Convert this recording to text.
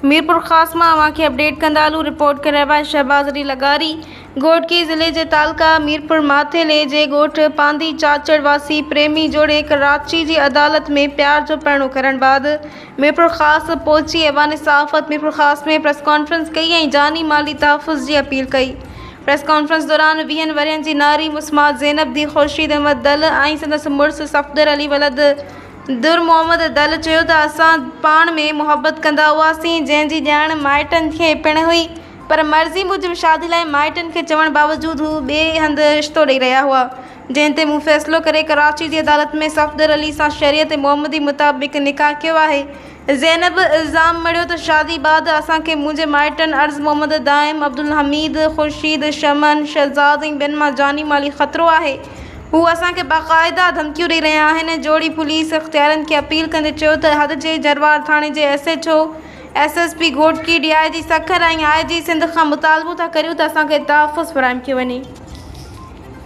मीरपुर ख़ास मां अवांखे update कंदालू report करे रहा शहबाज अली लगारी घोटकी ज़िले के तालका मीरपुर माथेले जे ॻोठ पांदी चाचड़ वासी प्रेमी जोड़े एक रांची की अदालत में प्यार जो पहिरों करण बाद मीरपुर ख़ास पहुंची ऐवान सहाफ़त मीरपुर ख़ास में प्रेस कॉन्फ्रेंस कई और जानी माली तहफ़ुज़ की अपील कई। प्रेस कॉन्फ्रेंस दौरान 20 वरियन की नारी मुस्मात ज़ैनब दी खुर्शीद अहमद दल और संदस मुड़स सफ़दर अली वलद दुर मोहम्मद दल चयो त असां पाण में मुहब्बत कंदा हुआसीं, जंहिंजी ॼाण माइटनि खे पिण हुई, पर मर्ज़ी मूजिब शादी लाइ माइटनि खे चवण बावजूदि हू ॿिए हंधि रिश्तो ॾेई रहिया हुआ, जंहिं ते मूं फ़ैसिलो करे कराची जी अदालत में सफ़दर अली सां शरीयत मोहम्मदी मुताबिक़ निकाह कयो आहे। ज़ैनब इल्ज़ाम मढ़ियो त शादी बाद असांखे मुंहिंजे माइटनि अर्ज़ मोहम्मद दाइम अब्दुल हमीद खुर्शीद शमन शहज़ाद ऐं ॿियनि मां जानी माली ख़तरो आहे। हू असांखे बाक़ायदा धमकियूं ॾेई रहिया आहिनि। जोड़ी पुलिस इख़्तियारनि खे अपील कंदे चयो त हद जे जरवार थाणे जे SHO SSP Ghotki DIG Sukkur ऐं IG सिंध खां मुतालबो था करियूं त असांखे तहफ़ुज़ फ़राहम कयो वञे।